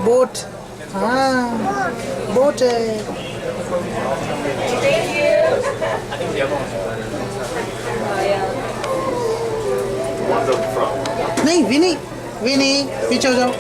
Boat हाँ boat है नहीं विनी विनी पीछे हो जाओ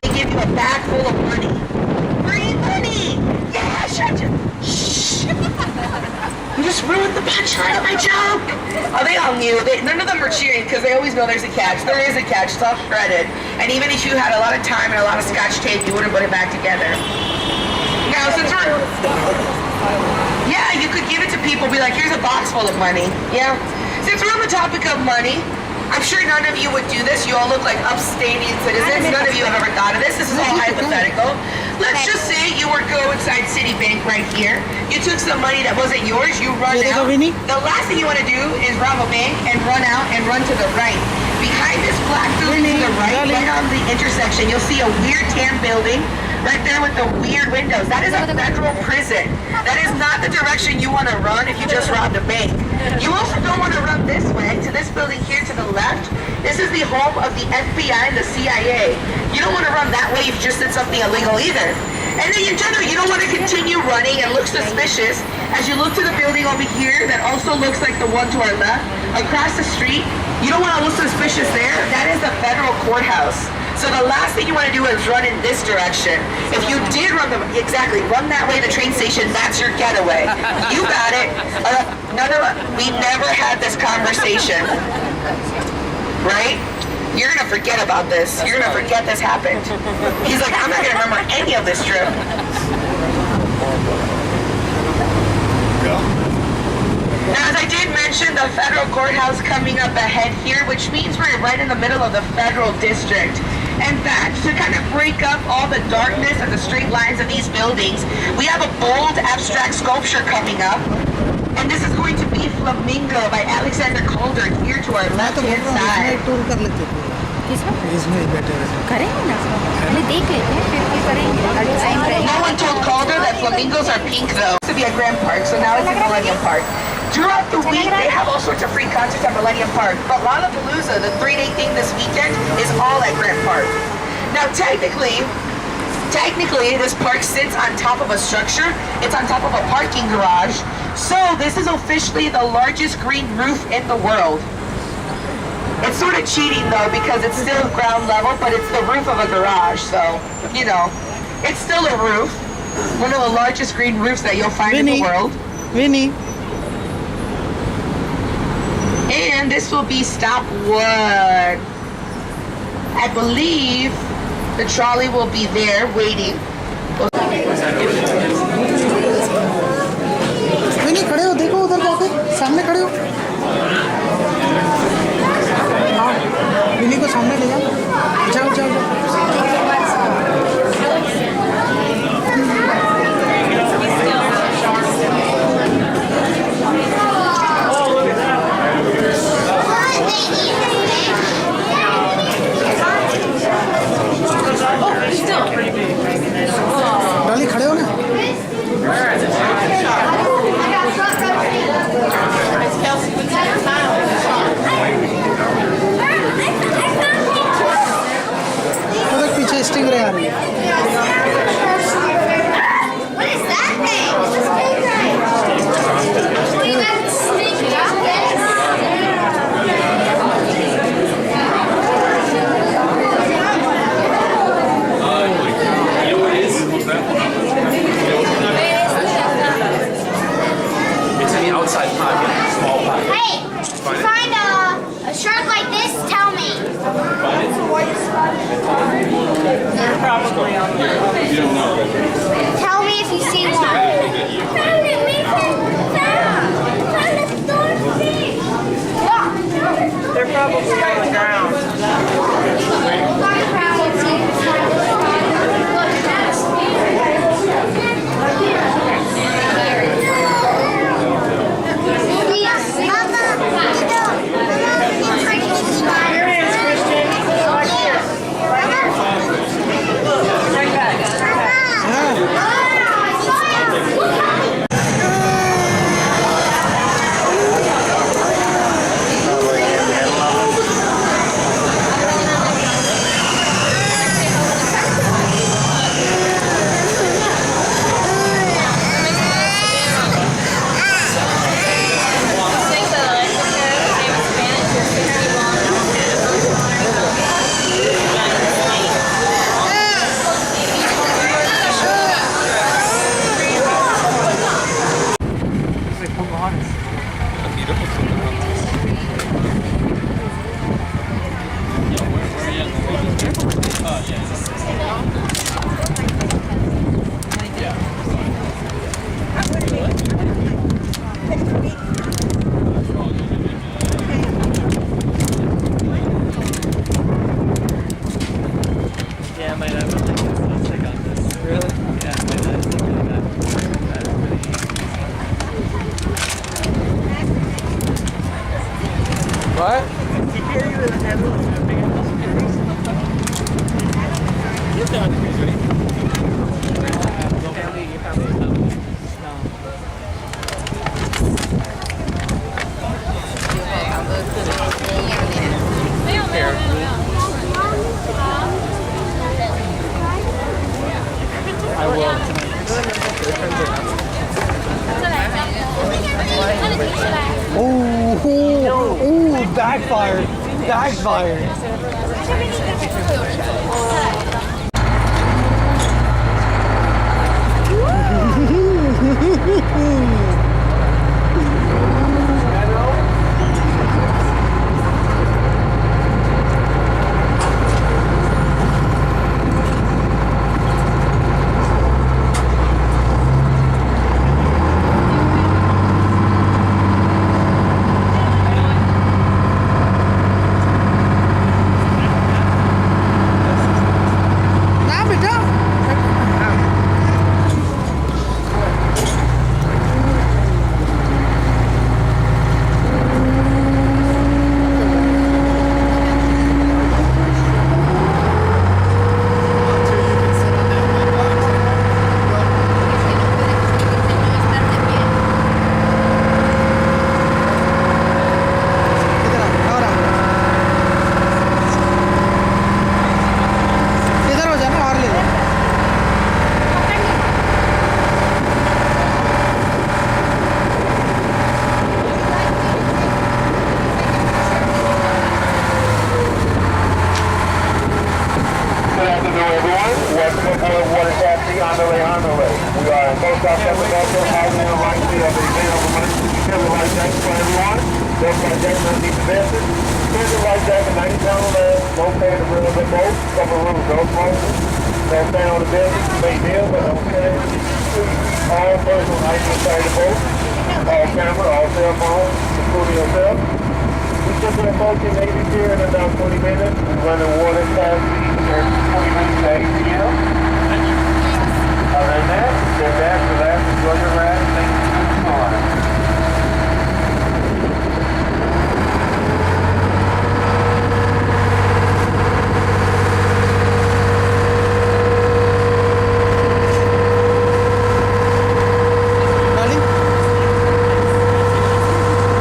They give you a bag full of money. Free money! Yeah, shut you. Shh. You just ruined the punchline of my joke. Oh, they all knew. None of them were cheering because they always know there's a catch. There is a catch. It's all shredded. And even if you had a lot of time and a lot of scotch tape, you wouldn't put it back together. Now, since we're... Yeah, you could give it to people, be like, here's a box full of money. Yeah. Since we're on the topic of money, I'm sure none of you would do this. You all look like upstanding citizens. None of you have ever thought of this. This is all hypothetical. Let's just say you were go inside Citibank right here. You took some money that wasn't yours. You run out. The last thing you want to do is rob a bank and run to the right. Behind this black building to the right, right on the intersection, you'll see a weird tan building right there with the weird windows. That is a federal prison. That is not the direction you want to run if you just robbed a bank. You also don't want to run this way to this building here to the left. This is the home of the FBI and the CIA. You don't want to run that way if you just did something illegal either. And then in general, you don't want to continue running and look suspicious as you look to the building over here that also looks like the one to our left. Across the street, you don't want to look suspicious there. That is the federal courthouse. So the last thing you want to do is run in this direction. If you did run run that way to the train station, that's your getaway. You got it. We never had this conversation. Right? You're going to forget about this. You're going to forget this happened. He's like, I'm not going to remember any of this trip. Now, as I did mention, the federal courthouse coming up ahead here, which means we're right in the middle of the federal district. In fact, to kind of break up all the darkness and the straight lines of these buildings, we have a bold abstract sculpture coming up. And this is going to be Flamingo by Alexander Calder here to our left-hand side. No one told Calder that flamingos are pink though. It used to be at Grand Park, so now it's in Millennium Park. Throughout the week, they have all sorts of free concerts at Millennium Park. But Lollapalooza, the 3-day thing this weekend, is all at Grand Park. Now, technically, this park sits on top of a structure. It's on top of a parking garage. So this is officially the largest green roof in the world. It's sort of cheating though because it's still ground level, but it's the roof of a garage. So, you know, it's still a roof. One of the largest green roofs that you'll find in the world. Winnie. And this will be stop what? I believe the trolley will be there waiting. विनी खड़े हो देखो उधर जाके सामने खड़े हो विनी को सामने ले जाओ जाओ जाओ डाली खड़े हो ना उधर पीछे स्टिंगरे आ रही है outside pocket, small pocket. Hey, find a shark like this, tell me. They're probably on the... You don't know. Tell me if you see one. They're probably on the ground. Backfired. Backfired. ना बेटा इधर आ और आ इधर हो जाना और ले लो Good afternoon, everyone. Welcome aboard Water Taxi Andale Andale. We are in both South Sacramento, housing and license of the event of emergency service life jacket for everyone. Those life jackets underneath the vest. Standard life jacket, 90-pound lead, no pay to real the boat, cover rooms, no smoking. Don't stand on the bed, you may kneel, but don't stand. All personal items inside the boat. All camera, all cell phones, including yourself. We should be approaching Navy Pier in about 20 minutes. We're running water taxi at 20 minutes to 8 p.m. Other than that, sit back, relax, enjoy your ride, and thank you for your time. डाली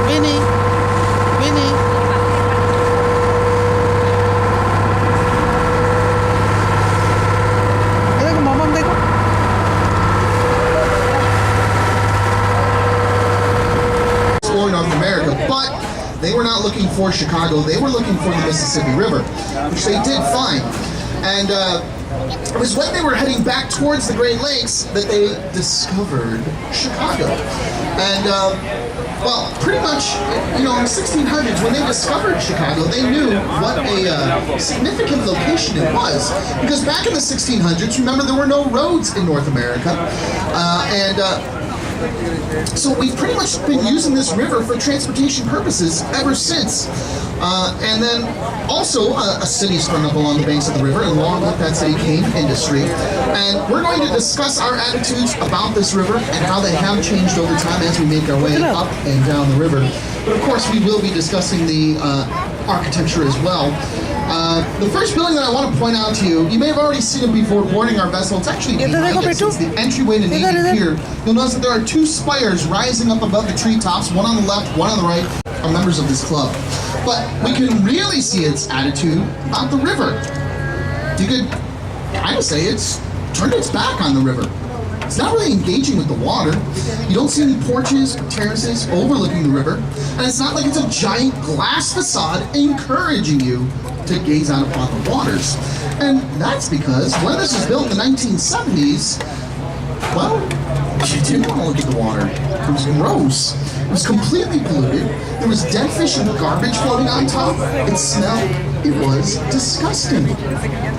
विनी विनी ये देखो मामा देखो explore North America, but they were not looking for Chicago. They were looking for the Mississippi River, which they did find. And it was when they were heading back towards the Great Lakes that they discovered Chicago. And well, pretty much, in the 1600s, when they discovered Chicago, they knew what a significant location it was. Because back in the 1600s, remember, there were no roads in North America. So we've pretty much been using this river for transportation purposes ever since. And then also a city sprung up along the banks of the river, and along with that city came industry. And we're going to discuss our attitudes about this river and how they have changed over time as we make our way up and down the river. But of course, we will be discussing the architecture as well. The first building that I want to point out to you, you may have already seen it before boarding our vessel. It's actually behind us. It's the entryway to Navy Pier. You'll notice that there are two spires rising up above the treetops, one on the left, one on the right, are members of this club. But we can really see its attitude about the river. You could kind of say it's turned its back on the river. It's not really engaging with the water. You don't see any porches or terraces overlooking the river. And it's not like it's a giant glass facade encouraging you to gaze out upon the waters. And that's because when this was built in the 1970s, well, you didn't want to look at the water. It was gross. It was completely polluted. There was dead fish and garbage floating on top. It smelled. It was disgusting.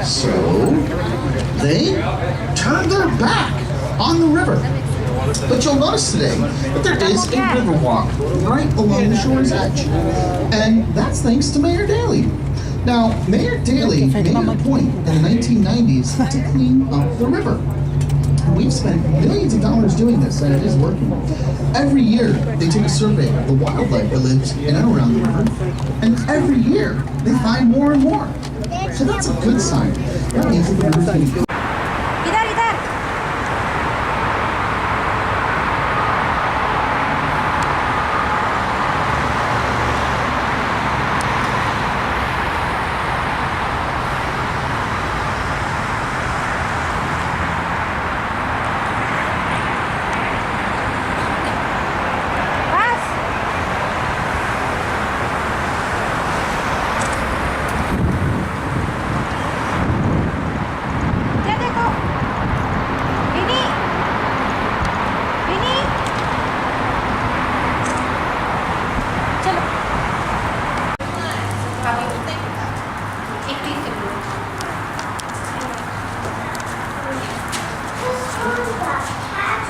So they turned their back on the river. But you'll notice today that there is a river walk right along the shore's edge. And that's thanks to Mayor Daley. Now, Mayor Daley made it a point in the 1990s to clean up the river. We've spent millions of dollars doing this, and it is working. Every year, they take a survey of the wildlife that lives in and around the river, and every year, they find more and more. So that's a good sign. That means that the river's getting good. इधर इधर बस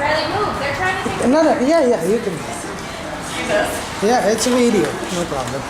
Riley, move. They're trying to take No, no, yeah, you can. Yeah, it's a video, no problem.